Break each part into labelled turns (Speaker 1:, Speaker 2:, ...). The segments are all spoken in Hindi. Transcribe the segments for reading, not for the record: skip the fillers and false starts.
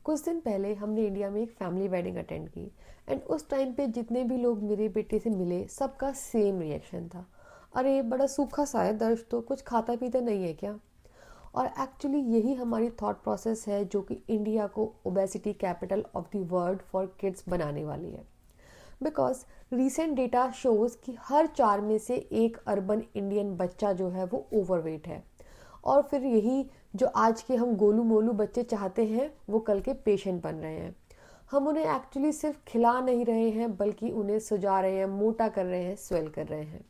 Speaker 1: कुछ दिन पहले हमने इंडिया में एक फैमिली वेडिंग अटेंड की एंड उस टाइम पे जितने भी लोग मेरे बेटे से मिले सबका सेम रिएक्शन था। अरे बड़ा सूखा सा है, दर्श तो कुछ खाता पीता नहीं है क्या। और एक्चुअली यही हमारी थॉट प्रोसेस है जो कि इंडिया को obesity capital of the world for kids बनाने वाली है। बिकॉज रिसेंट डेटा शोज कि हर 4 में से एक अर्बन इंडियन बच्चा जो है वो ओवरवेट है। और फिर यही जो आज के हम गोलू मोलू बच्चे चाहते हैं वो कल के पेशेंट बन रहे हैं। हम उन्हें एक्चुअली सिर्फ खिला नहीं रहे हैं बल्कि उन्हें सुजा रहे हैं, मोटा कर रहे हैं, स्वेल कर रहे हैं।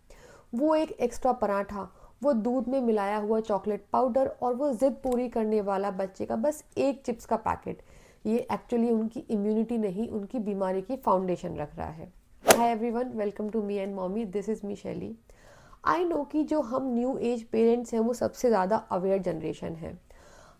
Speaker 1: वो एक एक्स्ट्रा पराठा, वो दूध में मिलाया हुआ चॉकलेट पाउडर और वो जिद पूरी करने वाला बच्चे का बस एक चिप्स का पैकेट, ये एक्चुअली उनकी इम्यूनिटी नहीं, उनकी बीमारी की फाउंडेशन रख रहा है। Hi everyone, welcome to me and mommy, this is me Shelly. I no कि जो हम न्यू एज पेरेंट्स हैं वो सबसे ज़्यादा अवेयर जनरेशन है।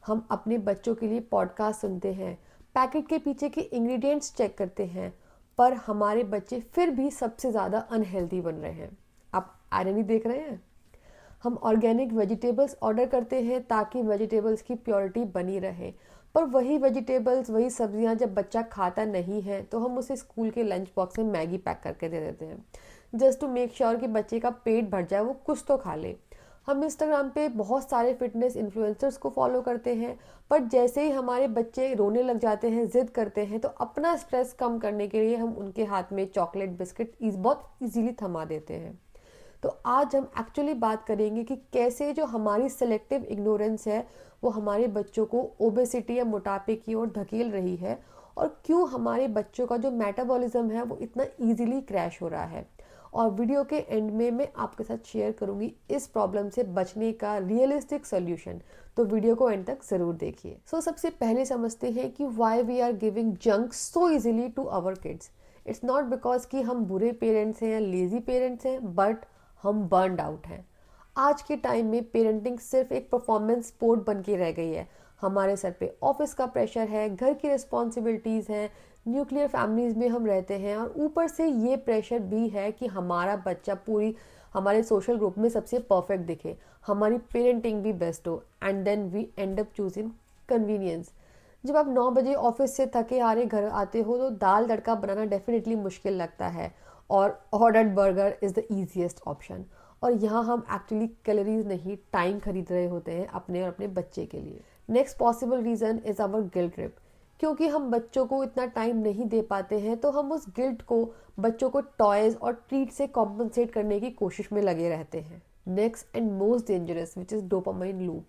Speaker 1: हम अपने बच्चों के लिए पॉडकास्ट सुनते हैं, पैकेट के पीछे के इंग्रेडिएंट्स चेक करते हैं, पर हमारे बच्चे फिर भी सबसे ज़्यादा अनहेल्दी बन रहे हैं। आप आयरनी देख रहे हैं। हम ऑर्गेनिक वेजिटेबल्स ऑर्डर करते हैं ताकि वेजिटेबल्स की प्योरिटी बनी रहे, पर वही वेजिटेबल्स, वही सब्जियां जब बच्चा खाता नहीं है तो हम उसे स्कूल के लंच बॉक्स में मैगी पैक करके दे देते हैं जस्ट टू मेक श्योर कि बच्चे का पेट भर जाए, वो कुछ तो खा ले। हम इंस्टाग्राम पे बहुत सारे फिटनेस इन्फ्लुएंसर्स को फॉलो करते हैं, पर जैसे ही हमारे बच्चे रोने लग जाते हैं, जिद करते हैं, तो अपना स्ट्रेस कम करने के लिए हम उनके हाथ में चॉकलेट बिस्किट बहुत इजीली थमा देते हैं। तो आज हम एक्चुअली बात करेंगे कि कैसे जो हमारी सेलेक्टिव इग्नोरेंस है वो हमारे बच्चों को ओबेसिटी या मोटापे की ओर धकेल रही है, और क्यों हमारे बच्चों का जो मेटाबॉलिज्म है वो इतना इजीली क्रैश हो रहा है। और वीडियो के एंड में मैं आपके साथ शेयर करूंगी इस प्रॉब्लम से बचने का रियलिस्टिक सोल्यूशन, तो वीडियो को एंड तक जरूर देखिए। सबसे पहले समझते हैं कि why we are giving junk so easily to our kids. It's not because कि हम बुरे पेरेंट्स हैं या लेजी पेरेंट्स हैं, बट हम बर्नड आउट हैं। आज के टाइम में पेरेंटिंग सिर्फ एक परफॉर्मेंस स्पोर्ट बन के रह गई है। हमारे सर पे ऑफिस का प्रेशर है, घर की रिस्पॉन्सिबिलिटीज़ हैं, न्यूक्लियर फैमिलीज में हम रहते हैं, और ऊपर से ये प्रेशर भी है कि हमारा बच्चा पूरी हमारे सोशल ग्रुप में सबसे परफेक्ट दिखे, हमारी पेरेंटिंग भी बेस्ट हो, and then we end up choosing convenience. जब आप 9 बजे ऑफिस से थके हारे घर आते हो तो दाल तड़का बनाना डेफिनेटली मुश्किल लगता है, और ordered burger is the easiest option. और यहाँ हम एक्चुअली कैलोरीज नहीं, टाइम खरीद रहे होते हैं अपने और अपने बच्चे के लिए। Next possible reason is our guilt trip. क्योंकि हम बच्चों को इतना टाइम नहीं दे पाते हैं तो हम उस गिल्ट को बच्चों को टॉयज और ट्रीट से कॉम्पनसेट करने की कोशिश में लगे रहते हैं। Next and most dangerous which is dopamine loop.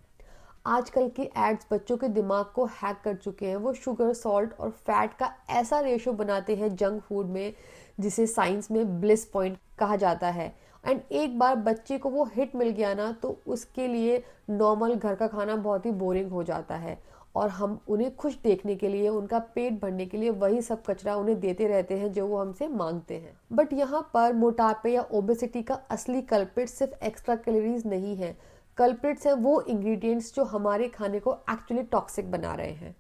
Speaker 1: आजकल के एड्स बच्चों के दिमाग को हैक कर चुके हैं। वो शुगर, सॉल्ट और फैट का ऐसा रेशो बनाते हैं जंक फूड में जिसे साइंस में ब्लिस पॉइंट कहा जाता है। एंड एक बार बच्चे को वो हिट मिल गया ना तो उसके लिए नॉर्मल घर का खाना बहुत ही बोरिंग हो जाता है, और हम उन्हें खुश देखने के लिए, उनका पेट भरने के लिए वही सब कचरा उन्हें देते रहते हैं जो वो हमसे मांगते हैं। बट यहाँ पर मोटापे या ओबेसिटी का असली कल्प्रिट सिर्फ एक्स्ट्रा कैलोरीज नहीं है। कल्प्रिट्स हैं वो इंग्रेडिएंट्स जो हमारे खाने को एक्चुअली टॉक्सिक बना रहे हैं।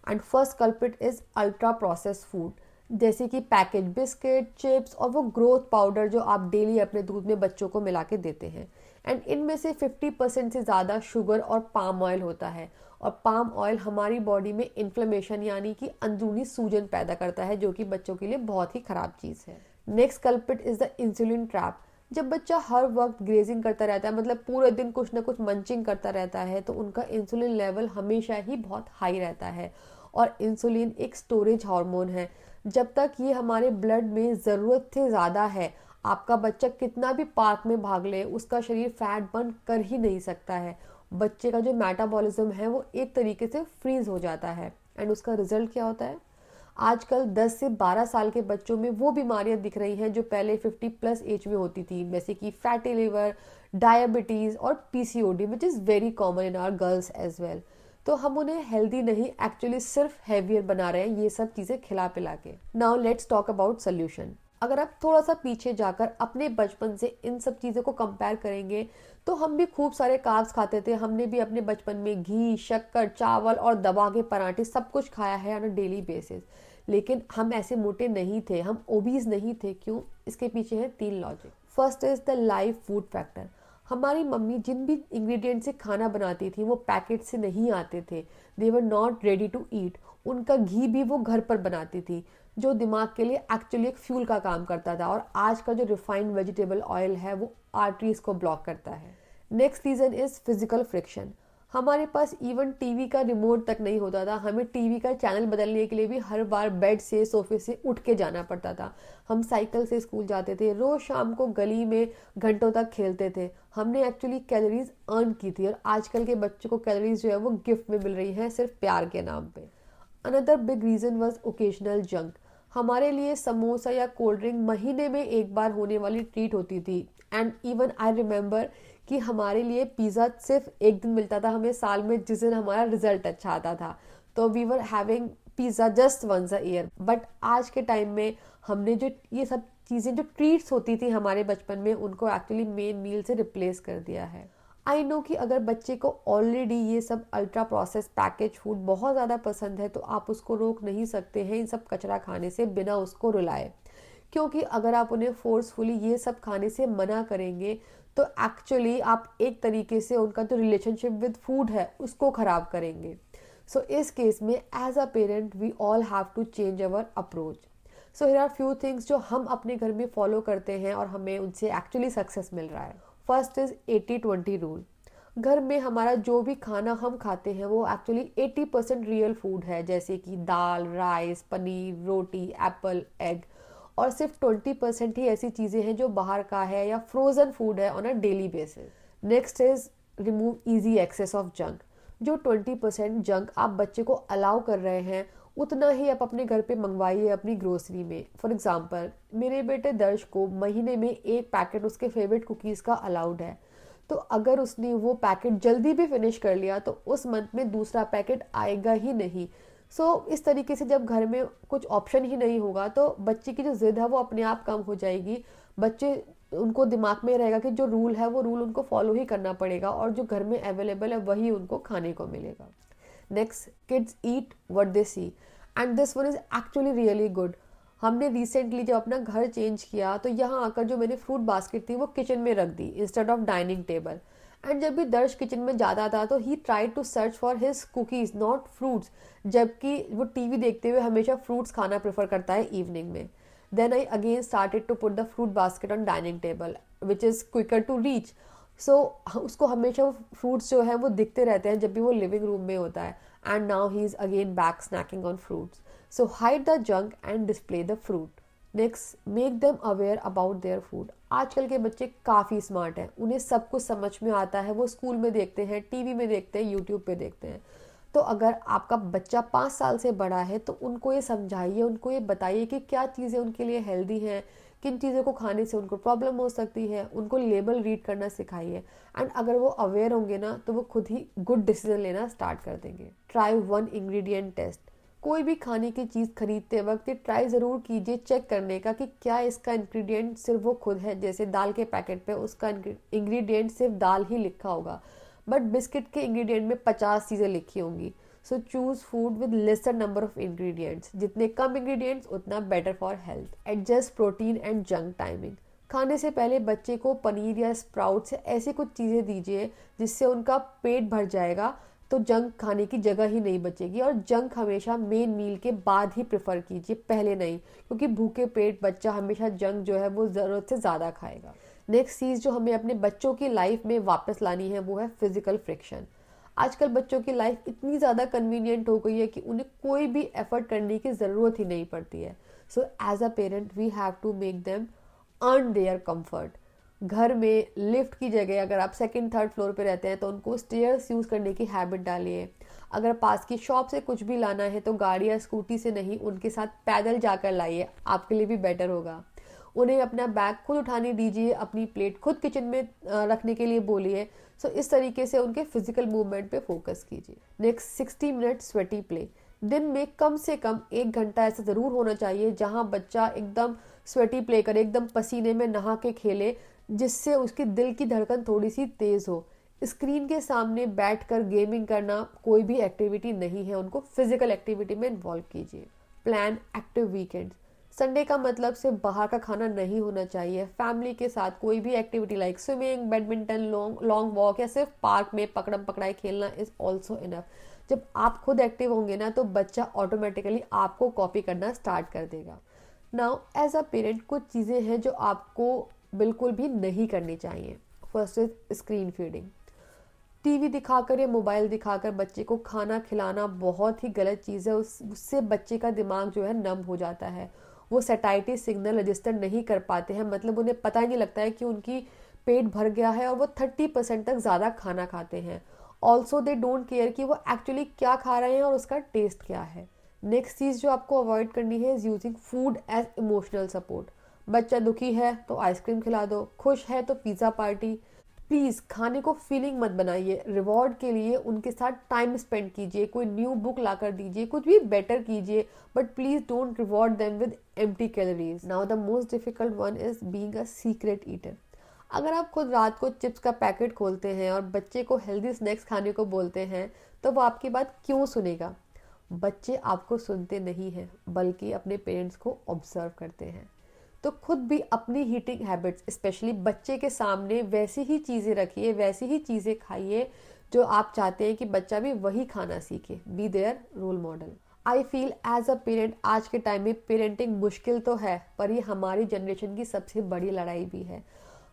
Speaker 1: And first culprit is ultra processed food, जैसे कि पैकेज बिस्किट, चिप्स और वो ग्रोथ पाउडर जो आप डेली अपने दूध में बच्चों को मिला के देते हैं। एंड इनमें से 50% से ज़्यादा शुगर और पाम ऑयल होता है, और पाम ऑयल हमारी बॉडी में इन्फ्लेमेशन यानी कि अंदरूनी सूजन पैदा करता है, जो कि बच्चों के लिए बहुत ही ख़राब चीज़ है। Next culprit is the insulin trap. जब बच्चा हर वक्त ग्रेजिंग करता रहता है, मतलब पूरे दिन कुछ ना कुछ मंचिंग करता रहता है, तो उनका इंसुलिन लेवल हमेशा ही बहुत हाई रहता है। और इंसुलिन एक स्टोरेज हार्मोन है। जब तक ये हमारे ब्लड में ज़रूरत से ज़्यादा है, आपका बच्चा कितना भी पार्क में भाग ले, उसका शरीर फैट बर्न कर ही नहीं सकता है। बच्चे का जो मेटाबॉलिज्म है वो एक तरीके से फ्रीज हो जाता है। एंड उसका रिजल्ट क्या होता है? आजकल 10 से 12 साल के बच्चों में वो बीमारियां दिख रही हैं जो पहले 50+ एज में होती थी, जैसे कि फैटी लिवर, डायबिटीज़ और PCOD, which is very common in our girls as well. तो हम उन्हें हेल्दी नहीं, एक्चुअली सिर्फ हैवियर बना रहे हैं ये सब चीज़ें खिला पिला के। Now let's talk about solution. अगर आप थोड़ा सा पीछे जाकर अपने बचपन से इन सब चीज़ों को कंपेयर करेंगे तो हम भी खूब सारे कार्ब्स खाते थे। हमने भी अपने बचपन में घी, शक्कर, चावल और दबा के पराठे सब कुछ खाया है ऑन अ डेली बेसिस। लेकिन हम ऐसे मोटे नहीं थे, हम ओबीज नहीं थे। क्यों? इसके पीछे है 3 logic. First is the live food factor. हमारी मम्मी जिन भी इंग्रेडिएंट से खाना बनाती थी वो पैकेट से नहीं आते थे। They were not ready to eat. उनका घी भी वो घर पर बनाती थी, जो दिमाग के लिए एक्चुअली एक फ्यूल का काम करता था। और आज का जो रिफाइंड वेजिटेबल ऑयल है वो आर्टरीज को ब्लॉक करता है। Next reason is physical friction. हमारे पास इवन टीवी का रिमोट तक नहीं होता था, हमें टीवी का चैनल बदलने के लिए भी हर बार बेड से सोफे से उठ के जाना पड़ता था। हम साइकिल से स्कूल जाते थे, रोज़ शाम को गली में घंटों तक खेलते थे। हमने एक्चुअली कैलोरीज अर्न की थी, और आजकल के बच्चों को कैलोरीज जो है वो गिफ्ट में मिल रही हैं सिर्फ प्यार के नाम पे। Another big reason was occasional junk. हमारे लिए समोसा या कोल्ड ड्रिंक महीने में एक बार होने वाली ट्रीट होती थी। एंड इवन आई रिमेंबर कि हमारे लिए पिज़्ज़ा सिर्फ एक दिन मिलता था हमें साल में, जिस दिन हमारा रिजल्ट अच्छा आता था। तो we were having pizza just once a year. But आज के टाइम में हमने जो ये सब चीज़ें जो ट्रीट्स होती थी हमारे बचपन में, उनको एक्चुअली मेन मील से रिप्लेस कर दिया है। आई नो कि अगर बच्चे को ऑलरेडी ये सब अल्ट्रा प्रोसेस पैकेज फूड बहुत ज़्यादा पसंद है तो आप उसको रोक नहीं सकते हैं इन सब कचरा खाने से बिना उसको रुलाए, क्योंकि अगर आप उन्हें फोर्सफुली ये सब खाने से मना करेंगे तो एक्चुअली आप एक तरीके से उनका जो रिलेशनशिप विद फूड है उसको ख़राब करेंगे। सो इस केस में as a parent we all have to change our approach. So here are few things जो हम अपने घर में फॉलो करते हैं और हमें उनसे एक्चुअली सक्सेस मिल रहा है। First is 80-20 rule. घर में हमारा जो भी खाना हम खाते हैं वो एक्चुअली 80% रियल फूड है, जैसे कि दाल, राइस, पनीर, रोटी, एप्पल, एग। और सिर्फ 20% ही ऐसी चीज़ें हैं जो बाहर का है या फ्रोज़न फूड है on a daily basis. Next is remove easy access of junk. जो 20% जंक आप बच्चे को अलाउ कर रहे हैं उतना ही आप अपने घर पे मंगवाइए अपनी ग्रोसरी में। फॉर एग्जांपल, मेरे बेटे दर्श को महीने में एक पैकेट उसके फेवरेट कुकीज़ का अलाउड है। तो अगर उसने वो पैकेट जल्दी भी फिनिश कर लिया तो उस मंथ में दूसरा पैकेट आएगा ही नहीं। इस तरीके से जब घर में कुछ ऑप्शन ही नहीं होगा तो बच्चे की जो जिद है वो अपने आप कम हो जाएगी। बच्चे, उनको दिमाग में रहेगा कि जो रूल है वो रूल उनको फॉलो ही करना पड़ेगा और जो घर में अवेलेबल है वही उनको खाने को मिलेगा। Next, kids eat what they see, and this one is actually really good. हमने रिसेंटली जब अपना घर चेंज किया तो यहाँ आकर जो मैंने फ्रूट बास्केट थी वो किचन में रख दी instead of dining table. And जब भी दर्श किचन में जाता था तो he try to search for his cookies not fruits, जबकि वो टीवी देखते हुए हमेशा फ्रूट्स खाना प्रेफर करता है इवनिंग में। Then I again started to put the fruit basket on dining table which is quicker to reach. उसको हमेशा वो फ्रूट्स जो है वो दिखते रहते हैं जब भी वो लिविंग रूम में होता है। And now he is again back snacking on fruits. So hide the junk and display the fruit. Next, make them aware about their food. आजकल के बच्चे काफ़ी स्मार्ट हैं, उन्हें सब कुछ समझ में आता है। वो स्कूल में देखते हैं, टीवी में देखते हैं, यूट्यूब पे देखते हैं। तो अगर आपका बच्चा 5 साल से बड़ा है तो उनको ये समझाइए, उनको ये बताइए कि क्या चीज़ें उनके लिए हेल्दी हैं, किन चीज़ों को खाने से उनको प्रॉब्लम हो सकती है। उनको लेबल रीड करना सिखाइए। एंड अगर वो अवेयर होंगे ना तो वो खुद ही गुड डिसीजन लेना स्टार्ट कर देंगे। Try one ingredient test. कोई भी खाने की चीज़ खरीदते वक्त ये ट्राई ज़रूर कीजिए चेक करने का कि क्या इसका इंग्रेडिएंट सिर्फ वो खुद है। जैसे दाल के पैकेट पे उसका इंग्रेडिएंट सिर्फ दाल ही लिखा होगा, बट बिस्किट के इंग्रेडिएंट में 50 चीज़ें लिखी होंगी। So choose food with laser number of ingredients. जितने कम इंग्रेडिएंट्स उतना better for health. Adjust protein and junk timing. खाने से पहले बच्चे को पनीर या स्प्राउट्स ऐसी कुछ चीज़ें दीजिए जिससे उनका पेट भर जाएगा, तो जंक खाने की जगह ही नहीं बचेगी। और जंक हमेशा मेन मील के बाद ही प्रेफर कीजिए, पहले नहीं, क्योंकि भूखे पेट बच्चा हमेशा जंक जो है वो ज़रूरत से ज़्यादा खाएगा। नेक्स्ट चीज़ जो हमें अपने बच्चों की लाइफ में वापस लानी है वो है फिजिकल फ्रिक्शन। आजकल बच्चों की लाइफ इतनी ज़्यादा कन्वीनियंट हो गई है कि उन्हें कोई भी एफर्ट करने की ज़रूरत ही नहीं पड़ती है। So as a parent we have to make them earn their comfort. घर में लिफ्ट की जगह अगर आप सेकंड थर्ड फ्लोर पे रहते हैं तो उनको स्टेयर्स यूज़ करने की हैबिट डालिए। अगर पास की शॉप से कुछ भी लाना है तो गाड़ी या स्कूटी से नहीं, उनके साथ पैदल जाकर लाइए, आपके लिए भी बेटर होगा। उन्हें अपना बैग खुद उठाने दीजिए, अपनी प्लेट खुद किचन में रखने के लिए बोलिए। इस तरीके से उनके फिजिकल मूवमेंट पे फोकस कीजिए। Next, 60 minute sweaty play. दिन में कम से कम 1 घंटा ऐसा ज़रूर होना चाहिए जहाँ बच्चा एकदम स्वेटी प्ले करे, एकदम पसीने में नहा के खेले, जिससे उसकी दिल की धड़कन थोड़ी सी तेज़ हो। स्क्रीन के सामने बैठकर गेमिंग करना कोई भी एक्टिविटी नहीं है, उनको फिजिकल एक्टिविटी में इन्वॉल्व कीजिए। Plan active weekends. संडे का मतलब सिर्फ बाहर का खाना नहीं होना चाहिए। फैमिली के साथ कोई भी activity like swimming, badminton, long walk या सिर्फ पार्क में पकड़म पकड़ाई खेलना इज ऑल्सो इनफ। जब आप खुद एक्टिव होंगे ना तो बच्चा ऑटोमेटिकली आपको कॉपी करना स्टार्ट कर देगा। नाउ एज अ पेरेंट कुछ चीज़ें हैं जो आपको बिल्कुल भी नहीं करनी चाहिए। First is screen feeding. TV दिखाकर या मोबाइल दिखाकर बच्चे को खाना खिलाना बहुत ही गलत चीज़ है। उससे बच्चे का दिमाग जो है नम हो जाता है, वो सैटाइटी सिग्नल रजिस्टर नहीं कर पाते हैं, मतलब उन्हें पता ही नहीं लगता है कि उनकी पेट भर गया है, और वो 30% तक ज़्यादा खाना खाते हैं। ऑल्सो दे डोंट केयर कि वो एक्चुअली क्या खा रहे हैं और उसका टेस्ट क्या है। नेक्स्ट चीज़ जो आपको अवॉइड करनी है is using food as emotional support. बच्चा दुखी है तो आइसक्रीम खिला दो, खुश है तो पिज़्ज़ा पार्टी। प्लीज़ खाने को फीलिंग मत बनाइए, रिवॉर्ड के लिए उनके साथ टाइम स्पेंड कीजिए, कोई न्यू बुक ला कर दीजिए, कुछ भी बेटर कीजिए, but please don't reward them with empty calories. Now the most difficult one is being a secret eater. अगर आप खुद रात को चिप्स का पैकेट खोलते हैं और बच्चे को हेल्दी स्नैक्स खाने को बोलते हैं तो वो आपकी बात क्यों सुनेगा? बच्चे आपको सुनते नहीं हैं बल्कि अपने पेरेंट्स को ऑब्जर्व करते हैं। तो खुद भी अपनी हीटिंग हैबिट्स स्पेशली बच्चे के सामने वैसी ही चीज़ें रखिए, वैसी ही चीज़ें खाइए जो आप चाहते हैं कि बच्चा भी वही खाना सीखे। Be their role model. I feel as a parent आज के टाइम में पेरेंटिंग मुश्किल तो है, पर ये हमारी जनरेशन की सबसे बड़ी लड़ाई भी है।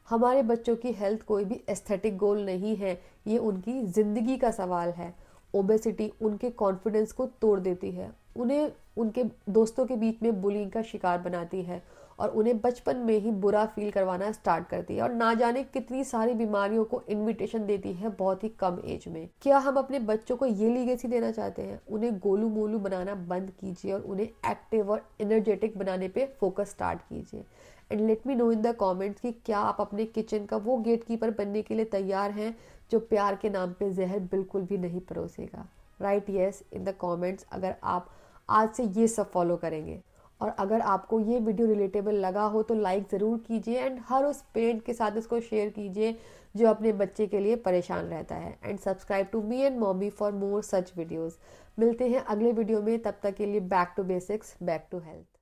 Speaker 1: हमारे बच्चों की हेल्थ कोई भी एस्थेटिक गोल नहीं है, ये उनकी ज़िंदगी का सवाल है। ओबेसिटी उनके कॉन्फिडेंस को तोड़ देती है, उन्हें उनके दोस्तों के बीच में बुलिंग का शिकार बनाती है और उन्हें बचपन में ही बुरा फील करवाना स्टार्ट करती है, और ना जाने कितनी सारी बीमारियों को इनविटेशन देती है बहुत ही कम एज में। क्या हम अपने बच्चों को ये लीगेसी देना चाहते हैं? उन्हें गोलू मोलू बनाना बंद कीजिए और उन्हें एक्टिव और एनर्जेटिक बनाने पे फोकस स्टार्ट कीजिए। And let me know in the comments कि क्या आप अपने किचन का वो गेटकीपर बनने के लिए तैयार हैं जो प्यार के नाम पे जहर बिल्कुल भी नहीं परोसेगा। Write yes in the comments अगर आप आज से ये सब फॉलो करेंगे। और अगर आपको ये वीडियो रिलेटेबल लगा हो तो लाइक ज़रूर कीजिए एंड हर उस पेरेंट के साथ इसको शेयर कीजिए जो अपने बच्चे के लिए परेशान रहता है। And subscribe to me and mommy for more such videos. मिलते हैं अगले वीडियो में, तब तक के लिए back to basics, back to health.